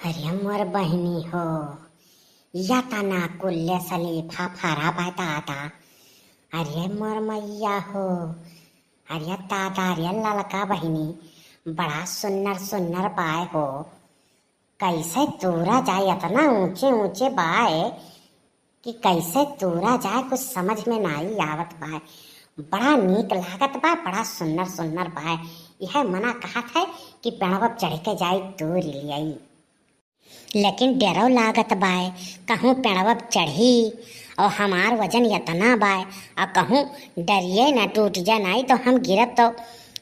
अरे मोर बहिनी हो या तना कुल्ले सलीफा फरा बताता। अरे मोर मैया हो। अरे ताता अरे ललका बहिनी बड़ा सुन्नर सुन्नर बाय हो। कैसे तूरा जाए इतना ऊंचे ऊंचे बाय कि कैसे तूरा जाए कुछ समझ में नहीं आवत बाय। बड़ा नीक लागत बा, बड़ा सुन्नर सुन्नर बाय। यह मना कहा था कि पेड़वा चढ़ के जाए तूर लियाई, लेकिन डरो लागत बाय कहूँ पेड़वा चढ़ी और हमार वजन इतना बाय और कहूँ डरिए न टूट जा नहीं तो हम गिरब तो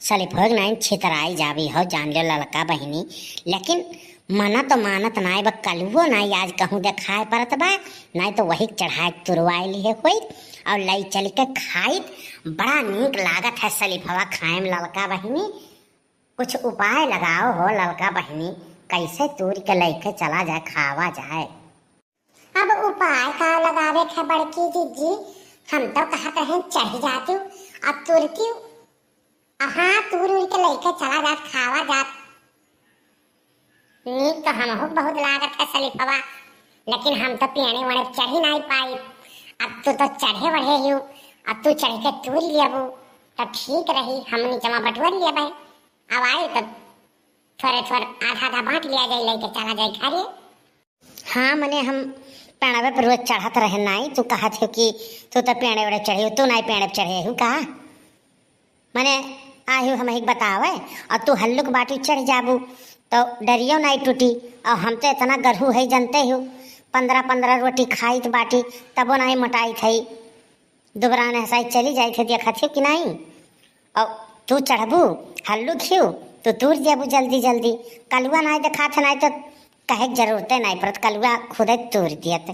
सलिफोग नहीं छितराई जावी हो। जान लो ललका बहिनी, लेकिन मना तो मानत नाई बा कलुओ नाई आज कहूँ देखाए परत बा नहीं तो वही चढ़ाए तुरवाए लिए हुई और लई चल के खाई। बड़ा नीक लागत है सलिफवा खाए में ललका बहिनी। कुछ उपाय लगाओ हो ललका बहिनी, कैसे तूर के लेके चला जाए खावा जाए। अब उपाय का लगावे है बड़की दीदी, हम तो कहते हैं चढ़ जाती हूँ अब तुरती हूँ। हाँ तूर उड़ के लेके चला जात खावा जात। नीक तो हम बहुत लागत है सलीफवा, लेकिन हम तो पेड़े वड़े चढ़ी नहीं पाई। अब तू तो चढ़े बढ़े ही, अब तू चढ़ के तूर लियाबू तो ठीक रही। हम नीचवा बटुआ लिया भाई, अब आई तो थोड़े थोड़े आधा आधा बांट लिया जाए लेके चला जाए घरे। हाँ मने हम पेड़वे पर रोज चढ़त रहे नाई। तू कहा थे कि तू तो पेड़े वड़े चढ़े हो, तू नहीं पेड़े पर चढ़े हूँ कहा मने आयु हम एक बतावे और तू हल्लुक बाटी चढ़ जाबू तो डरियो नहीं टूटी। और हम तो इतना गरहू है जानते हो, 15-15 रोटी खाई तो बाटी तबो नहीं मोटाई थी। दोबारा ने हसाई चली जाई थे देखा थे कि नहीं। और तू चढ़बू हल्लुक खियो तो दूर जाबू जल्दी जल्दी। कलुआ नहीं देखा था नहीं तो कहे जरूरत नहीं पड़त, कलुआ खुद तोड़ दिया थे।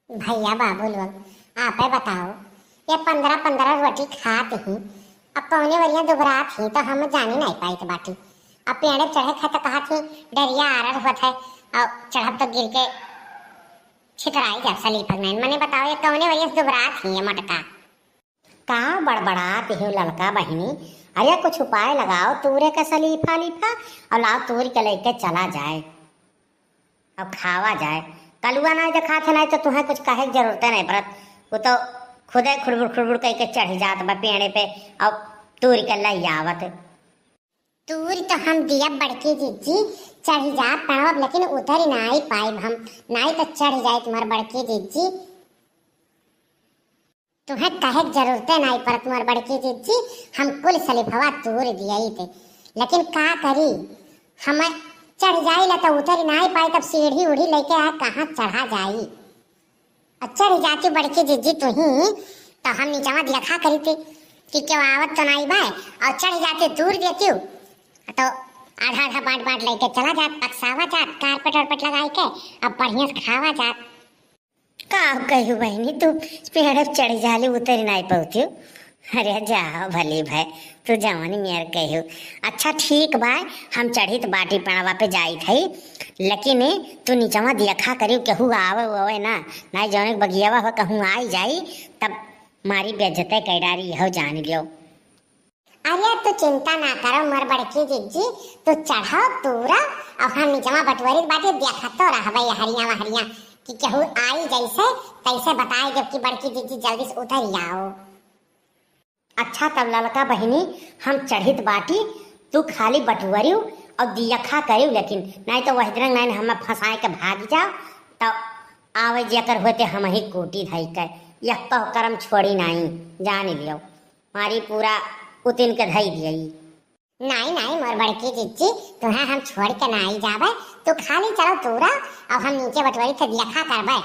भैया बाबू लोग आप बताओ, ये 15-15 रोटी खाते ही अब पौने वरिया दुबरा थी तो हम जाने नहीं पाई तो बाटी। अब पेड़े चढ़े थे तो कहा थी डरिया आ रहा हुआ था और चढ़ब तो गिर के छितराई जा सलीफर नहीं। मैंने बताओ ये पौने वरिया दुबरा थी ये मटका का बड़बड़ाते हो ललका बहिनी। अरे कुछ उपाय लगाओ तूरे का सलीफा लीफा और लाओ तूर के लेके चला जाए अब खावा जाए। कलुआ नहीं देखा थे नहीं तो तुम्हें कुछ कहे की जरूरत नहीं पड़त। वो तो खुदे खुड़बुड़ खुड़बुड़ कह के चढ़ जात बा पेड़े पे और तूर के लई आवत। दूर तो हम दिया बड़की दीदी चढ़ी जा पाओ, लेकिन उधर ही नहीं पाई हम। नहीं तो चढ़ जाए तुम्हारे बड़की दीदी, तुम्हें कहे जरूरत नहीं पर तुम्हारे बड़की दीदी हम कुल सलीफवा तूर दिया थे। लेकिन का करी हम चढ़ जाई ला तो उधर ही नहीं पाई, तब सीढ़ी उढ़ी लेके आ कहाँ चढ़ा जाई। चढ़ जाती बड़की दीदी तू ही तो हम नीचवा देखा करी थी कि क्यों आवत तो नहीं बाय और चढ़ जाते दूर देती हूँ तो आधा आधा बाट बाट लेके चला जात, पकसावा जात कारपेट वारपेट लगाई के अब बढ़िया से खावा जात। का कहू बहनी तू पेड़ चढ़ जाली उतर नहीं पौती। अरे जाओ भली भाई तू जवानी मेर कहू। अच्छा ठीक बा हम चढ़ी तो बाटी पड़वा पे जाई थी, लेकिन तू नीचवा देखा करी केहू आवे ओवे ना नहीं जौन बगियावा हो कहूँ आई जाई तब मारी बेइज्जती कैडारी हो जान लियो। अरे तू चिंता ना करो मोर बड़की जीजी, तू चढ़ाओ तूरा और हम नीचवा बटवरी बाटी देखा तो रहबे हरिया हरिया कि केहू आई जैसे तैसे बताए जबकि बड़की जीजी जल्दी से उतर ही आओ। अच्छा तब ललका बहिनी हम चढ़ित बाटी तू खाली बटुअरी और दियखा करी, लेकिन नहीं तो वह दिन नहीं हमें फंसाए के भाग जाओ तो आवे जेकर होते हम ही कोटी धई कर यह तो कर्म छोड़ी नहीं जान लियो। मारी पूरा उतिन के धई दियई। नहीं नहीं मोर बड़की जीजी तुम्हें हम छोड़ के नहीं जावे, तू खाली चलो तूरा और हम नीचे बटवरी से देखा करबे।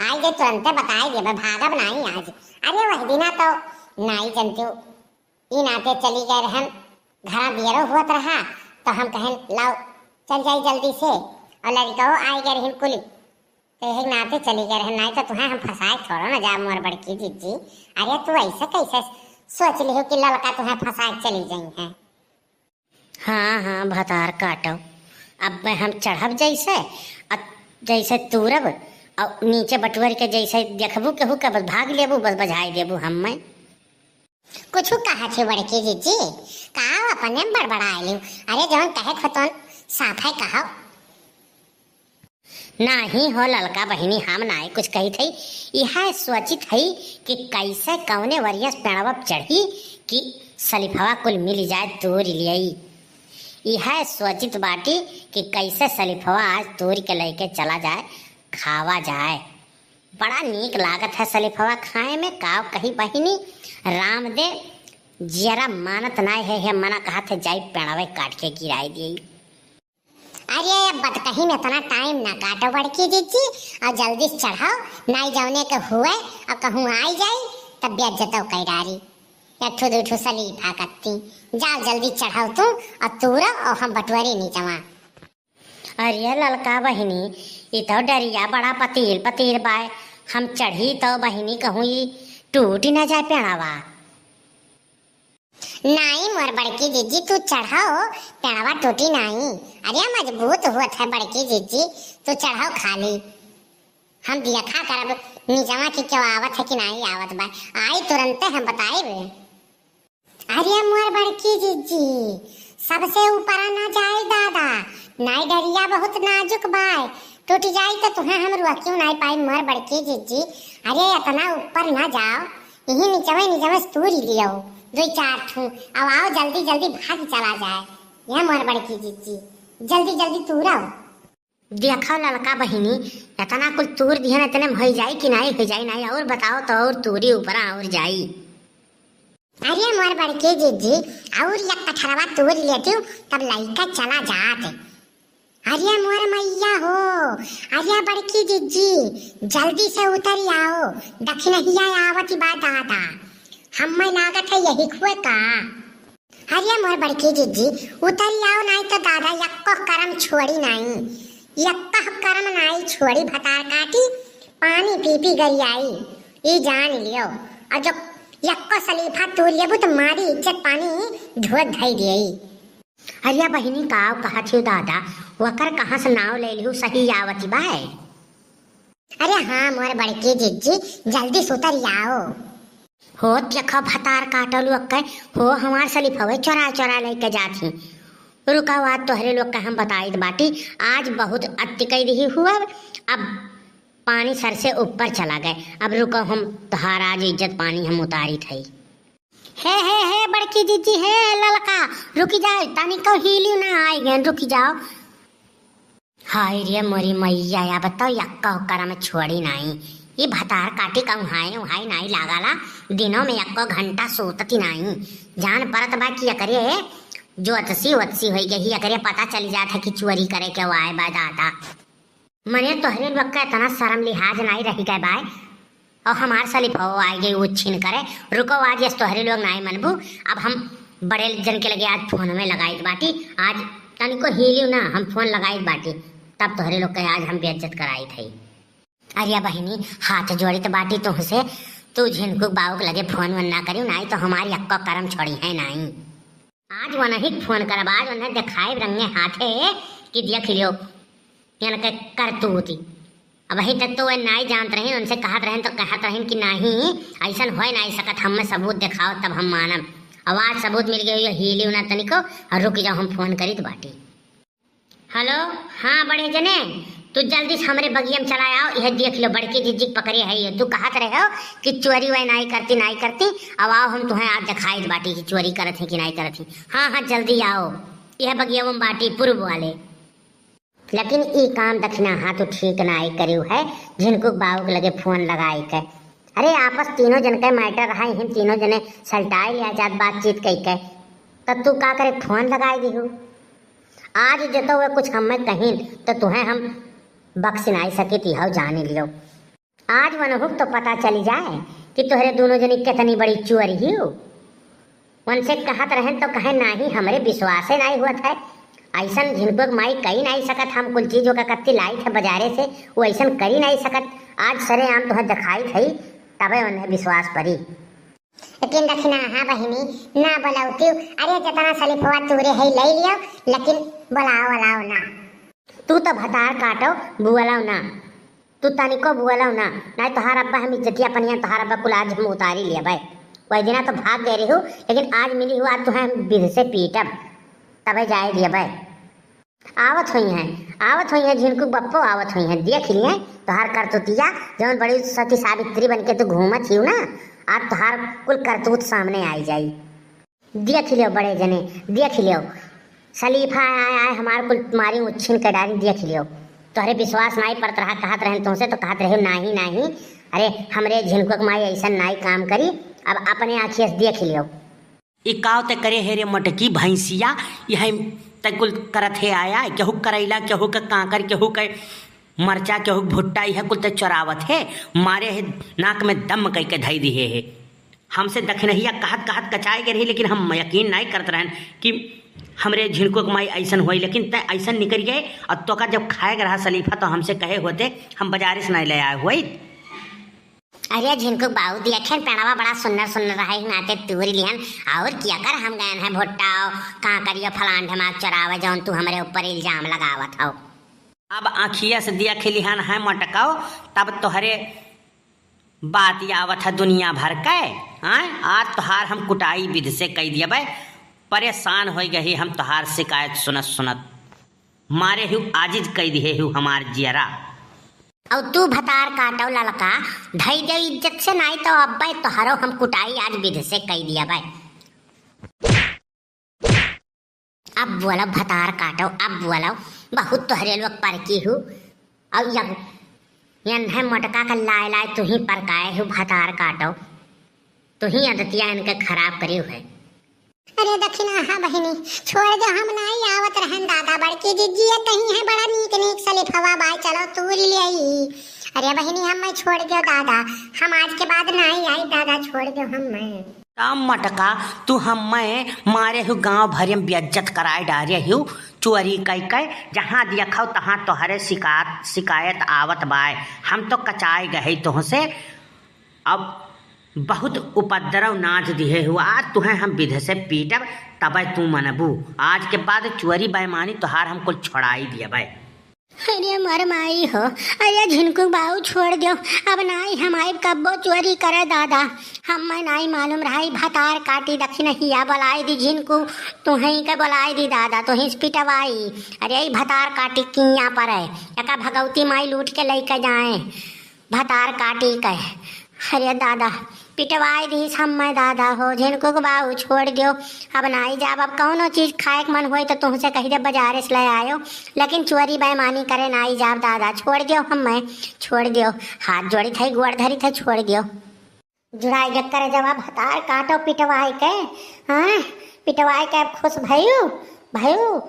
आई जे तुरंते बताई देबे भागब नहीं आज। अरे वह दिना तो नहीं जानती हूँ ई नाते चली गए रहन घर बियरो हुआ रहा तो हम कहें लाओ चल जाई जल्दी से और लड़का आई गए रहन कुल तो एक नाते चली गए रहन। नहीं तो तुम्हें हम फंसाए थोड़ा ना जा मोर बड़की जीजी। अरे तू ऐसा कैसे सोच ली हो कि लड़का तुम्हें फंसाए चली जाई है। हाँ हाँ भतार काटो अब मैं हम चढ़ब जैसे जैसे तूरब और नीचे बटुअर के जैसे देखबू केहू के बस भाग लेबू बस बजाई देबू हम मैं। कुछ कहा थे बड़की जीजी का अपने बड़बड़ा आयलू। अरे जवन कहे खतन साफ है कहा नहीं हो ललका बहिनी, हम नाई कुछ कही थी। यह सोचित है कि कैसे कौने वरियस पेड़वा चढ़ी कि सलीफवा कुल मिल जाए तोड़ लियई। यह सोचित बाटी कि कैसे सलीफवा आज तोड़ के लेके चला जाए, खावा जाए। बड़ा नीक लागत है सलीफवा खाए में। काव कही बहिनी राम दे जरा मानत नाय है मना कहा थे जाई पेड़वे काट के गिराई दी। अरे बतकही में इतना टाइम ना काटो बड़की जीजी, और जल्दी से चढ़ाओ, नाई जाने के हुए और कहूँ आई जाई तब बेइज्जत कैरारी या ठुद ठु सलीफा कत्ती। जाओ जल्दी चढ़ाओ तू और तूरा और हम बटुअरी नीचवा। अरे ललका बहिनी ये तो डरिया बड़ा पतील पतील बाय, हम चढ़ी तो बहिनी कहूँ ये टूट न जाए पेड़ावा। नहीं मोर बड़की जीजी तू चढ़ाओ, पेड़वा टूटी नहीं। अरे मजबूत हुआ था बड़की जीजी, तू चढ़ाओ खाली, हम देखा करब निजवा की क्यों आवत है कि नहीं आवत बा। आई तुरंत हम बताए। अरे मोर बड़की जीजी सबसे ऊपर ना जाए दादा, नाई डरिया बहुत नाजुक बाय, टूट जाई तो तुम्हें हम रुआ क्यों नहीं पाई मोर बड़की जीजी। अरे इतना ऊपर ना जाओ, यही नीचवे तूरी लियो दो चार ठू, अब आओ जल्दी जल्दी भाग चला जाए। यह मोर बड़की जीजी जल्दी जल्दी तूराओ। देखो ललका बहिनी इतना कुछ तूर दिया इतने हो जाई कि नहीं हो जाई नहीं, और बताओ तो और तूरी ऊपर और जाई। अरे मोर बड़की जीजी और एक कठरवा तूर लेती हूँ तब लइका चला जाते। अरे मोर मैया हो, अरे बड़की जीजी जल्दी से उतर आओ, दक्षिणहिया आवती बा दादा, हमें लागत है यही खुए का। अरे मोर बड़की जीजी उतर आओ, नहीं तो दादा यक्को करम छोड़ी नहीं, यक्का करम नहीं छोड़ी, भतार काटी पानी पी पी गई आई, ये जान लियो। और जो यक्को सलीफा तू लेबू तो मारी इज्जत पानी धोत धई दियई। अरे बहिनी काव कहा थी दादा वकर कहाँ से नाव ले लियो सही आवती बाय। अरे हाँ मोर बड़की जीजी जल्दी सुतर आओ। हो देखो भतार काटलू अक्के हो हमार सलीफवे चोरा चोरा लेके जाती। रुका आज तोहरे लोग का हम बताई बाटी, आज बहुत अतिकई रही हुआ, अब पानी सर से ऊपर चला गए। अब रुको हम तोहार आज इज्जत पानी हम उतारी थी। हे बड़की जीजी है ललका रुकी जाओ, तानी को हिली ना आई गए, रुकी जाओ। हाय रे मोरी मैया या बताओ यक्का हुक्का में छोड़ी नहीं, ये भतार काटी का उहाई नहीं लगाला, दिनों में यक्को घंटा सोतती नहीं, जान परत बा कि करे जो अतसी वतसी हो गई अकरे पता चल जाता कि चोरी करे के वाए बा दादा। मने तोहरे लोग का इतना शर्म लिहाज नहीं रही गए बाय, और हमार सलीफो आई गई वो छीन करे। रुको आज ये तोहरे लोग नहीं मनबू, अब हम बड़े जन के लगे आज फोन में लगाई बाटी, आज तनिको हिलियो ना हम फोन लगाई बाटी, तब तोहरे लोग के आज हम बेइज्जत कराई थी। अरे बहिनी हाथ जोड़ी तो बाटी तुमसे, तू झिनकुक बाबू के लगे फोन वन ना करियो, नहीं तो हमारी अक्को करम छोड़ी है नहीं। आज वो नहीं फोन करब, आज उन्हें दिखाए रंगे हाथे कि देख लियो के करतूती। अब वही तक तो वे नहीं जानत रहे, उनसे कहत रहे तो कहत रहे कि नहीं ऐसा हो नहीं सकत, हमें सबूत दिखाओ तब हम मानब। आवाज सबूत मिल गई हिली ना तनिको, और रुक जाओ हम फोन करी तो बाटी। हेलो हाँ बड़े जने तू जल्दी से हमारे बगिया में चला आओ, यह देख लो बड़की जीजी पकड़े है ये, तू कहत रहे हो कि चोरी वही नहीं करती, अब आओ हम तुम्हें आज दिखाई बाटी कि चोरी करत है कि नहीं करत है। हाँ जल्दी आओ, यह बगिया में बाटी पूर्व वाले। लेकिन ये काम दक्षिणा हाथ ठीक नहीं करियो है, झिनकुक बाबू के लगे फोन लगाई के। अरे आपस तीनों जन के मैटर रहा, हम तीनों जने सलटाई लिया जात बातचीत कई के, तब तू का करे फोन लगाई दी। आज जतो हुए कुछ हमें कहीं तो तुम्हें हम बख्श नहीं सके थी, हो जाने लियो। आज वनहुक तो पता चली जाए कि तोहरे दोनों जनी कितनी बड़ी चोरी ही हो। उनसे कहत रहे तो कहे नहीं, हमारे विश्वास नहीं हुआ था, ऐसा झिनकुक माई कही नहीं सकत, हम कुल चीजों का कत्ती लाई थे बाजारे से, वो ऐसा करी नहीं सकत। आज सरे आम तुम्हें दिखाई थी तबे उन्हें विश्वास पड़ी। लेकिन दक्षिणा हाँ बहिनी ना बोलाऊती, अरे जितना सलीफवा तूरे है ले लियो, लेकिन बोलाओ ना। तू तो भतार काटो बुअलाओ ना, तू तनिको बुअलाओ ना, नहीं तोहार अब्बा हम इज्जतिया पनिया तोहार अब्बा कुल आज हम उतारी लिया भाई। वही दिना तो भाग गए रही हूँ, लेकिन आज मिली हुआ तो हम विध से पीटब तबे जाए दिया भाई। आवत हुई हैं झिनकू बप्पो आवत हुई हैं, देख लिए तोहार करतूतिया जौन बड़ी सती सावित्री बन के तू घूमत ही ना, आज तोहार कुल करतूत सामने आई जाई। देख लियो बड़े जने, देख लियो सलीफा आए हमार कुल तुम्हारी उच्छिन के डाली, देख लियो तोहरे विश्वास नहीं पड़त रहा, कहत रहे तुमसे तो कहत रहे नहीं। अरे हमरे झिनकुक माई ऐसा नहीं काम करी, अब अपने आँखिए से देख लियो। इकाव ते करे हेरे मटकी भैंसिया यह तकुल करत है आया, केहू करैला केहू के कांकर केहू के मरचा केहू भुट्टा यह कुल ते चरावत है, मारे है नाक में दम कह के धई दिए है। हमसे दखनहिया कहत कचाए के रही, लेकिन हम यकीन नहीं करते रहन कि हमरे झिनको कमाई ऐसन हुई, लेकिन तय ऐसन निकल गए। और तो का जब खाएगा रहा सलीफा तो हमसे कहे होते हम बाजारे से नहीं ले आए हुए। अरे झिनकुक बाबू देखे पेड़वा बड़ा सुंदर रहा नाते तूरी लिहन, और क्या कर हम गए हैं भुट्टा कहाँ करियो फलान ढमाक चरावे जौन तू हमारे ऊपर इल्जाम लगावत हो। अब आँखिया से दिया खिलिहान है मटकाओ, तब तोहरे बात आवत है दुनिया भर के। आज तोहार हम कुटाई विध से कह दिया भाई, परेशान हो गई हम तोहार शिकायत सुनत मारे हूँ आजिज कह दिए हूँ हमार जियरा। और तू भतार काटो ललका धई दे इज्जत से, नहीं तो अब भाई तोहरो हम कुटाई आज विध से कह दिया भाई। अब बोलो भतार काटो, अब बोलो बहुत तोहरे लोग पर की हूँ। और यह मटका का लाए तू ही परकाए हूँ, भतार काटो तू ही आदतिया इनके खराब करी है। अरे दक्षिणा हाँ बहिनी छोड़ दो, हम नहीं आवत रहन दादा बड़की जीजी कहीं है बड़ा नीक सलीफवा बाई चलो तू ले आई। अरे बहिनी हम मैं छोड़ दो दादा, हम आज के बाद नहीं आई दादा, छोड़ दो हम मैं। तब मटका तू हम मैं मारे हूँ गाँव भर में बेइज्जत कराए डारे हूँ चोरी कह जहाँ देखो तहाँ तोहरे शिकायत आवत बाय। हम तो कचाए गए तुहसे, अब बहुत उपद्रव नाच दिए हुआ, आज तुम्हें हम विध से पीटब तब तू मनबू। आज के बाद चोरी बेईमानी तोहार हमको छोड़ाई दिया भाई। अरे मर माई हो, अरे झिनकू बाबू छोड़ दो, अब नहीं हमारी कब्बो चोरी करे दादा, हम मैं नहीं मालूम रही भतार काटी दक्षिणहिया बोलाई दी झिनकू, तू ही के बोलाई दी दादा तो ही पिटवाई। अरे भतार काटी किया पर है एका भगवती माई लूट के लेके जाए भतार काटी के। अरे दादा पिटवाई दी हम मैं दादा हो, झिनकू बाबू छोड़ दो, अब नहीं जाब। अब कौनो चीज़ खाए के मन हो तो तुमसे कही दे बाजारे से ले आयो, लेकिन चोरी बेईमानी करे नहीं जाब दादा, छोड़ दो हम मैं, छोड़ दो। हाथ जोड़ी थे गोड़ धरी थे, छोड़ दो। जुड़ाई के करे जवाब भतार काटो पिटवाई के, हाँ पिटवाई के खुश भयू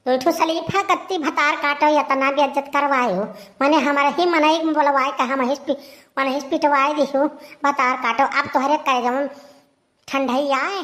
तो सलीफा कत्ती भतार काटो या तना भी इज्जत करवायो, मने हमारे ही मन ही बोलवाए का हम मन ही पिटवाए दिहू भतार काटो। अब तोहरे करे जब ठंडई आए